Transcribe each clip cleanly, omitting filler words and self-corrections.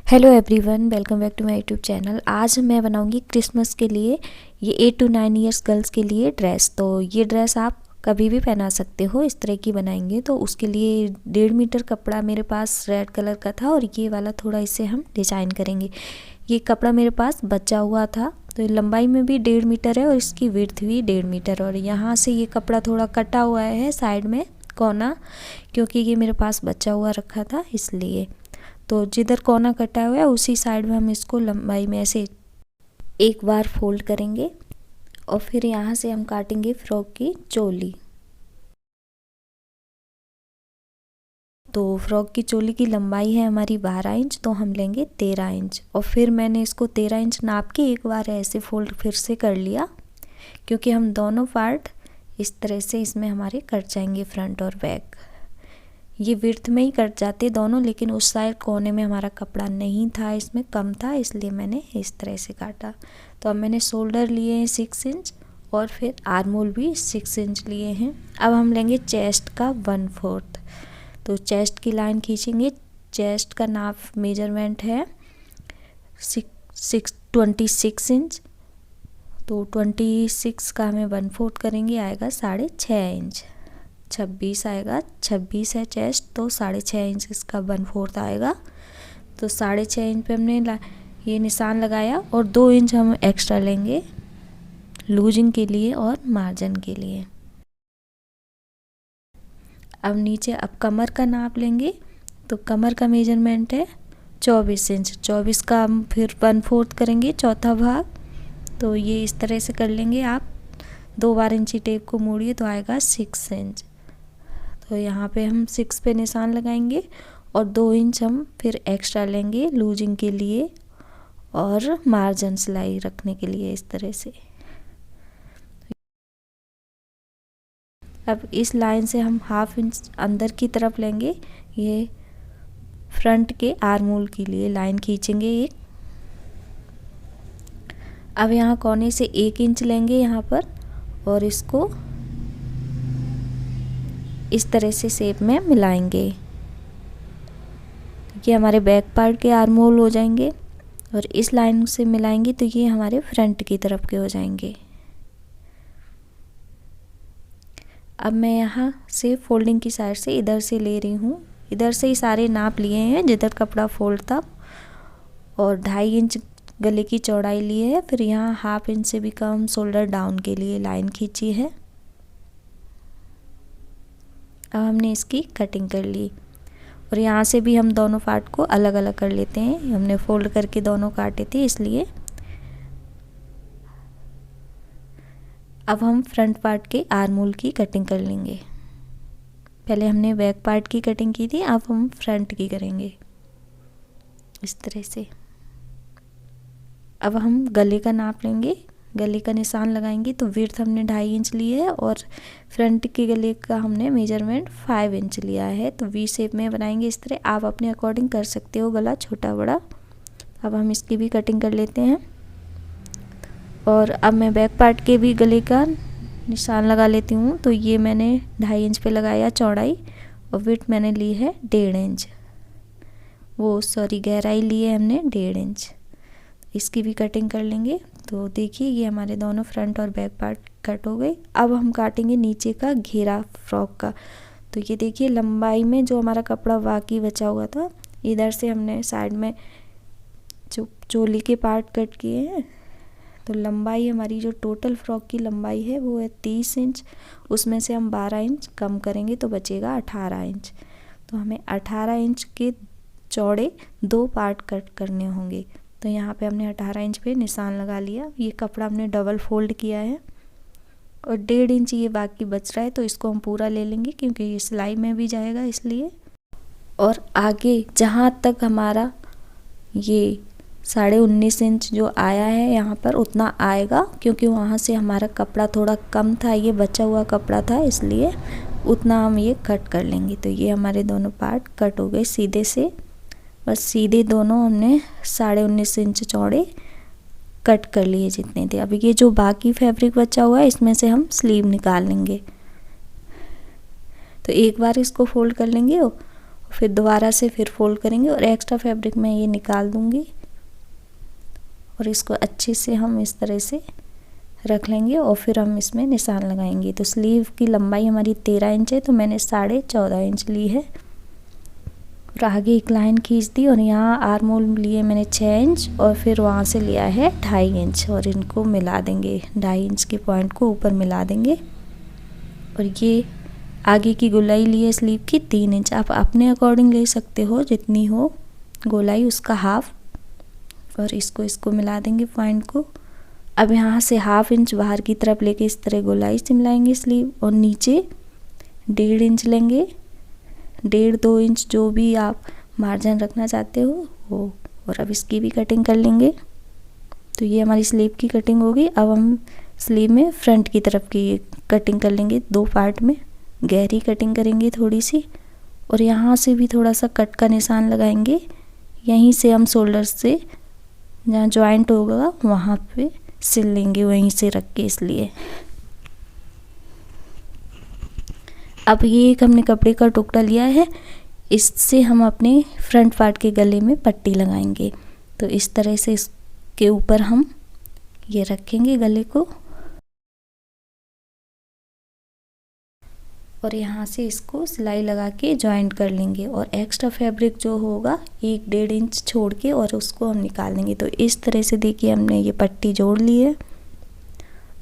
Hello everyone, welcome back to my YouTube channel. आज मैं बनाऊंगी क्रिसमस के लिए ये 8 to 9 इयर्स गर्ल्स के लिए ड्रेस। तो ये ड्रेस आप कभी भी पहना सकते हो, इस तरह की बनाएंगे। तो उसके लिए 1.5 मीटर कपड़ा मेरे पास रेड कलर का था और ये वाला थोड़ा इसे हम डिज़ाइन करेंगे। ये कपड़ा मेरे पास बचा हुआ था, तो लंबाई में भी 1.5 मीटर है और इसकी विड्थ भी 1.5 मीटर। और यहाँ से ये कपड़ा थोड़ा कटा हुआ है साइड में कोना, क्योंकि ये मेरे पास बचा हुआ रखा था इसलिए। तो जिधर कोना कटा हुआ है उसी साइड में हम इसको लंबाई में ऐसे एक बार फोल्ड करेंगे और फिर यहाँ से हम काटेंगे फ्रॉक की चोली। तो फ्रॉक की चोली की लंबाई है हमारी 12 इंच, तो हम लेंगे 13 इंच। और फिर मैंने इसको 13 इंच नाप के एक बार ऐसे फोल्ड फिर से कर लिया, क्योंकि हम दोनों पार्ट इस तरह से इसमें हमारे कट जाएंगे, फ्रंट और बैक। ये विड्थ में ही कट जाते दोनों, लेकिन उस साइड कोने में हमारा कपड़ा नहीं था, इसमें कम था, इसलिए मैंने इस तरह से काटा। तो अब मैंने शोल्डर लिए हैं 6 इंच और फिर आर्म होल भी 6 इंच लिए हैं। अब हम लेंगे चेस्ट का 1/4। तो चेस्ट की लाइन खींचेंगे। चेस्ट का नाप मेजरमेंट है 26 इंच। तो 26 का हमें 1/4 करेंगे, आएगा 6.5 इंच। 26 आएगा, 26 है चेस्ट, तो 6.5 इंच इसका 1/4 आएगा। तो 6.5 इंच पे हमने ये निशान लगाया और 2 इंच हम एक्स्ट्रा लेंगे लूजिंग के लिए और मार्जिन के लिए। अब नीचे अब कमर का नाप लेंगे। तो कमर का मेजरमेंट है 24 इंच। 24 का हम फिर 1/4 करेंगे, चौथा भाग। तो ये इस तरह से कर लेंगे। आप 2 बार इंची टेप को मोड़िए तो आएगा 6 इंच। तो यहाँ पे हम 6 पे निशान लगाएंगे और 2 इंच हम फिर एक्स्ट्रा लेंगे लूजिंग के लिए और मार्जिन सिलाई रखने के लिए, इस तरह से। अब इस लाइन से हम 1/2 इंच अंदर की तरफ लेंगे, ये फ्रंट के आर्म होल के लिए लाइन खींचेंगे एक। अब यहाँ कोने से 1 इंच लेंगे यहाँ पर और इसको इस तरह से शेप में मिलाएंगे। ये हमारे बैक पार्ट के आर्म होल हो जाएंगे और इस लाइन से मिलाएंगे तो ये हमारे फ्रंट की तरफ के हो जाएंगे। अब मैं यहाँ से फोल्डिंग की साइड से इधर से ले रही हूँ, इधर से ही सारे नाप लिए हैं जिधर कपड़ा फोल्ड था, और 2.5 इंच गले की चौड़ाई ली है। फिर यहाँ 1/2 इंच से भी कम शोल्डर डाउन के लिए लाइन खींची है। अब हमने इसकी कटिंग कर ली और यहाँ से भी हम दोनों पार्ट को अलग अलग कर लेते हैं। हमने फोल्ड करके दोनों काटे थे इसलिए। अब हम फ्रंट पार्ट के आर्म होल की कटिंग कर लेंगे। पहले हमने बैक पार्ट की कटिंग की थी, अब हम फ्रंट की करेंगे इस तरह से। अब हम गले का नाप लेंगे, गले का निशान लगाएंगे। तो विड्थ हमने 2.5 इंच ली है और फ्रंट के गले का हमने मेजरमेंट 5 इंच लिया है। तो वी शेप में बनाएंगे इस तरह। आप अपने अकॉर्डिंग कर सकते हो गला छोटा बड़ा। अब हम इसकी भी कटिंग कर लेते हैं और अब मैं बैक पार्ट के भी गले का निशान लगा लेती हूँ। तो ये मैंने 2.5 इंच पे लगाया चौड़ाई और विड्थ मैंने ली है 1.5 इंच। गहराई ली है हमने 1.5 इंच। इसकी भी कटिंग कर लेंगे। तो देखिए ये हमारे दोनों फ्रंट और बैक पार्ट कट हो गए। अब हम काटेंगे नीचे का घेरा फ्रॉक का। तो ये देखिए लंबाई में जो हमारा कपड़ा बाकी बचा हुआ था, इधर से हमने साइड में जो चोली के पार्ट कट किए हैं। तो लंबाई हमारी जो टोटल फ्रॉक की लंबाई है वो है 30 इंच। उसमें से हम 12 इंच कम करेंगे तो बचेगा 18 इंच। तो हमें 18 इंच के चौड़े 2 पार्ट कट करने होंगे। तो यहाँ पे हमने 18 इंच पे निशान लगा लिया। ये कपड़ा हमने डबल फोल्ड किया है और 1.5 इंच ये बाकी बच रहा है, तो इसको हम पूरा ले लेंगे क्योंकि ये सिलाई में भी जाएगा इसलिए। और आगे जहाँ तक हमारा ये 19.5 इंच जो आया है यहाँ पर उतना आएगा, क्योंकि वहाँ से हमारा कपड़ा थोड़ा कम था, ये बचा हुआ कपड़ा था, इसलिए उतना हम ये कट कर लेंगे। तो ये हमारे दोनों पार्ट कट हो गए सीधे से। बस सीधे दोनों हमने 19.5 इंच चौड़े कट कर लिए जितने थे। अब ये जो बाकी फैब्रिक बचा हुआ है इसमें से हम स्लीव निकाल लेंगे। तो एक बार इसको फोल्ड कर लेंगे फिर दोबारा से फिर फोल्ड करेंगे और एक्स्ट्रा फैब्रिक मैं ये निकाल दूंगी और इसको अच्छे से हम इस तरह से रख लेंगे और फिर हम इसमें निशान लगाएंगे। तो स्लीव की लंबाई हमारी 13 इंच है, तो मैंने 14.5 इंच ली है और आगे एक लाइन खींच दी और यहाँ आर्म होल लिए मैंने 6 इंच और फिर वहाँ से लिया है 2.5 इंच और इनको मिला देंगे, 2.5 इंच के पॉइंट को ऊपर मिला देंगे। और ये आगे की गोलाई ली है स्लीव की 3 इंच, आप अपने अकॉर्डिंग ले सकते हो, जितनी हो गोलाई उसका हाफ, और इसको मिला देंगे पॉइंट को। अब यहाँ से 1/2 इंच बाहर की तरफ लेके इस तरह गोलाई से मिलाएंगे स्लीव और नीचे 1.5 इंच लेंगे, 1.5-2 इंच जो भी आप मार्जिन रखना चाहते हो वो। और अब इसकी भी कटिंग कर लेंगे। तो ये हमारी स्लीव की कटिंग होगी। अब हम स्लीव में फ्रंट की तरफ की कटिंग कर लेंगे, 2 पार्ट में गहरी कटिंग करेंगे थोड़ी सी, और यहाँ से भी थोड़ा सा कट का निशान लगाएंगे। यहीं से हम शोल्डर से जहाँ जॉइंट होगा वहाँ पे सिल लेंगे, वहीं से रख के। इसलिए अब ये एक हमने कपड़े का टुकड़ा लिया है, इससे हम अपने फ्रंट पार्ट के गले में पट्टी लगाएंगे। तो इस तरह से इसके ऊपर हम ये रखेंगे गले को और यहाँ से इसको सिलाई लगा के जॉइंट कर लेंगे और एक्स्ट्रा फैब्रिक जो होगा 1-1.5 इंच छोड़ के और उसको हम निकाल देंगे। तो इस तरह से देखिए हमने ये पट्टी जोड़ ली है।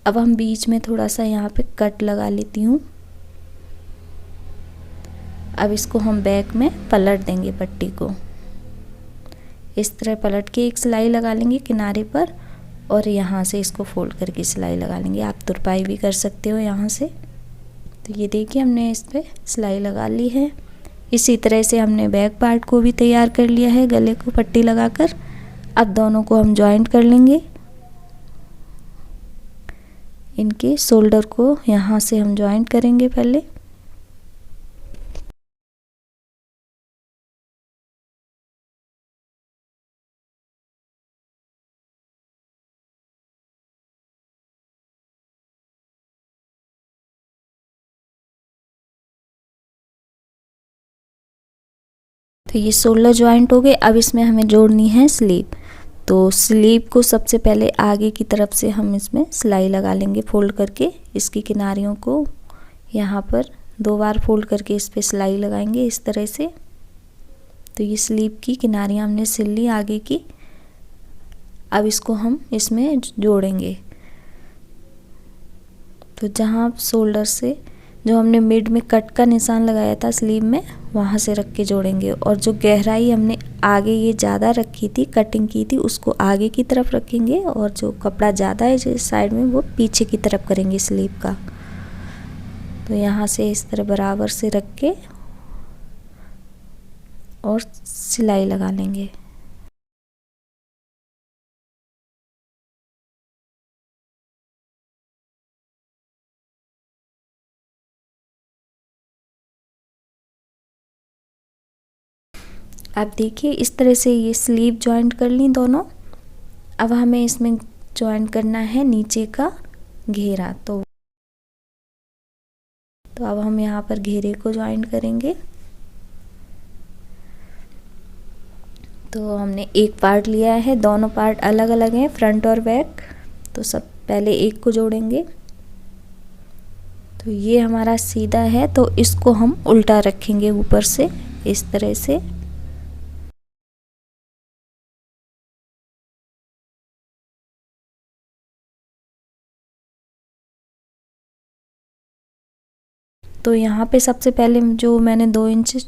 अब हम बीच में थोड़ा सा यहाँ पे कट लगा लेती हूँ। अब इसको हम बैक में पलट देंगे पट्टी को, इस तरह पलट के एक सिलाई लगा लेंगे किनारे पर और यहाँ से इसको फोल्ड करके सिलाई लगा लेंगे। आप तुरपाई भी कर सकते हो यहाँ से। तो ये देखिए हमने इस पर सिलाई लगा ली है। इसी तरह से हमने बैक पार्ट को भी तैयार कर लिया है गले को पट्टी लगाकर। अब दोनों को हम जॉइंट कर लेंगे। इनके शोल्डर को यहाँ से हम जॉइंट करेंगे पहले। तो ये शोल्डर जॉइंट हो गए। अब इसमें हमें जोड़नी है स्लीव। तो स्लीव को सबसे पहले आगे की तरफ से हम इसमें सिलाई लगा लेंगे फोल्ड करके। इसकी किनारियों को यहाँ पर 2 बार फोल्ड करके इस पर सिलाई लगाएंगे इस तरह से। तो ये स्लीव की किनारियाँ हमने सिल ली आगे की। अब इसको हम इसमें जोड़ेंगे। तो जहाँ शोल्डर से जो हमने मिड में कट का निशान लगाया था स्लीव में, वहाँ से रख के जोड़ेंगे। और जो गहराई हमने आगे ये ज़्यादा रखी थी, कटिंग की थी, उसको आगे की तरफ रखेंगे और जो कपड़ा ज़्यादा है जो साइड में वो पीछे की तरफ करेंगे स्लीव का। तो यहाँ से इस तरह बराबर से रख के और सिलाई लगा लेंगे। आप देखिए इस तरह से ये स्लीव जॉइंट कर ली दोनों। अब हमें इसमें जॉइंट करना है नीचे का घेरा। तो अब हम यहाँ पर घेरे को जॉइंट करेंगे। तो हमने एक पार्ट लिया है, दोनों पार्ट अलग अलग हैं फ्रंट और बैक। तो सब पहले एक को जोड़ेंगे। तो ये हमारा सीधा है, तो इसको हम उल्टा रखेंगे ऊपर से इस तरह से। तो यहाँ पे सबसे पहले जो मैंने 2 इंच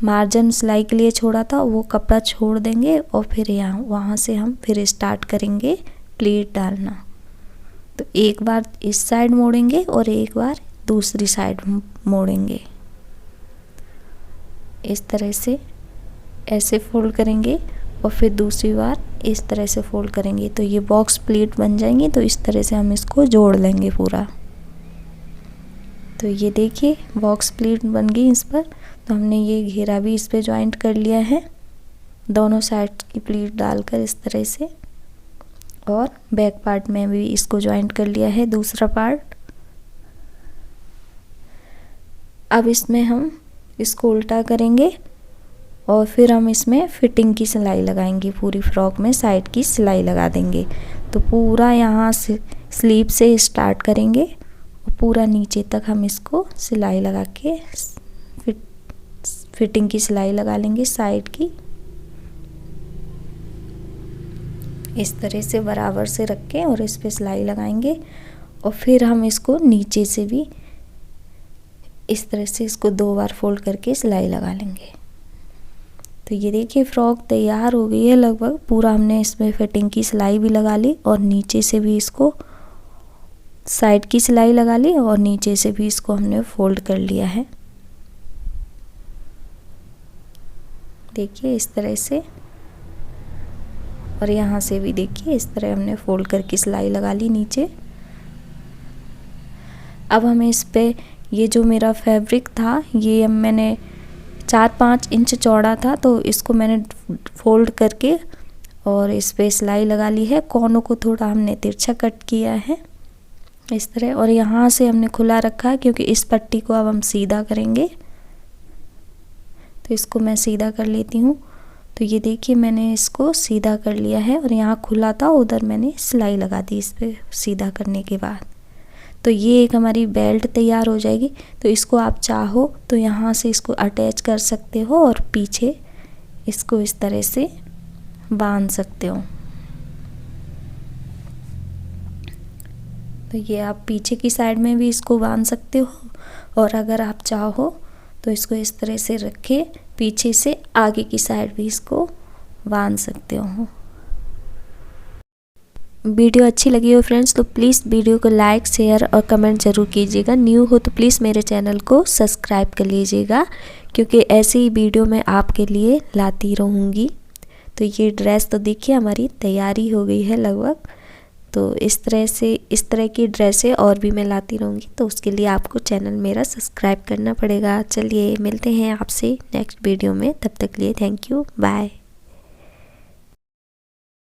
मार्जिन सिलाई के लिए छोड़ा था वो कपड़ा छोड़ देंगे और फिर यहाँ वहाँ से हम फिर स्टार्ट करेंगे प्लीट डालना। तो एक बार इस साइड मोड़ेंगे और एक बार दूसरी साइड मोड़ेंगे। इस तरह से ऐसे फोल्ड करेंगे और फिर दूसरी बार इस तरह से फोल्ड करेंगे। तो ये बॉक्स प्लीट बन जाएंगे। तो इस तरह से हम इसको जोड़ लेंगे पूरा। तो ये देखिए बॉक्स प्लीट बन गई इस पर। तो हमने ये घेरा भी इस पे जॉइंट कर लिया है, दोनों साइड की प्लीट डालकर इस तरह से। और बैक पार्ट में भी इसको जॉइंट कर लिया है दूसरा पार्ट। अब इसमें हम इसको उल्टा करेंगे और फिर हम इसमें फिटिंग की सिलाई लगाएंगे। पूरी फ्रॉक में साइड की सिलाई लगा देंगे। तो पूरा यहाँ से स्लीव से स्टार्ट करेंगे और पूरा नीचे तक हम इसको सिलाई लगा के फिटिंग की सिलाई लगा लेंगे साइड की। इस तरह से बराबर से रख के और इस पे सिलाई लगाएंगे और फिर हम इसको नीचे से भी इस तरह से इसको 2 बार फोल्ड करके सिलाई लगा लेंगे। तो ये देखिए फ्रॉक तैयार हो गई है लगभग। पूरा हमने इसमें फिटिंग की सिलाई भी लगा ली और नीचे से भी इसको साइड की सिलाई लगा ली और नीचे से भी इसको हमने फोल्ड कर लिया है। देखिए इस तरह से, और यहाँ से भी देखिए इस तरह हमने फोल्ड करके सिलाई लगा ली नीचे। अब हमें इस पे ये जो मेरा फैब्रिक था ये मैंने 4-5 इंच चौड़ा था, तो इसको मैंने फोल्ड करके और इस पे सिलाई लगा ली है। कोनों को थोड़ा हमने तिरछा कट किया है इस तरह, और यहाँ से हमने खुला रखा है क्योंकि इस पट्टी को अब हम सीधा करेंगे। तो इसको मैं सीधा कर लेती हूँ। तो ये देखिए मैंने इसको सीधा कर लिया है और यहाँ खुला था, उधर मैंने सिलाई लगा दी इस पे सीधा करने के बाद। तो ये एक हमारी बेल्ट तैयार हो जाएगी। तो इसको आप चाहो तो यहाँ से इसको अटैच कर सकते हो और पीछे इसको इस तरह से बांध सकते हो। तो ये आप पीछे की साइड में भी इसको बांध सकते हो, और अगर आप चाहो तो इसको इस तरह से रख के पीछे से आगे की साइड भी इसको बांध सकते हो। वीडियो अच्छी लगी हो फ्रेंड्स तो प्लीज़ वीडियो को लाइक, शेयर और कमेंट ज़रूर कीजिएगा। न्यू हो तो प्लीज़ मेरे चैनल को सब्सक्राइब कर लीजिएगा, क्योंकि ऐसे ही वीडियो मैं आपके लिए लाती रहूँगी। तो ये ड्रेस तो देखिए हमारी तैयारी हो गई है लगभग। तो इस तरह की ड्रेसें और भी मैं लाती रहूँगी, तो उसके लिए आपको चैनल मेरा सब्सक्राइब करना पड़ेगा। चलिए मिलते हैं आपसे नेक्स्ट वीडियो में, तब तक के लिए थैंक यू, बाय।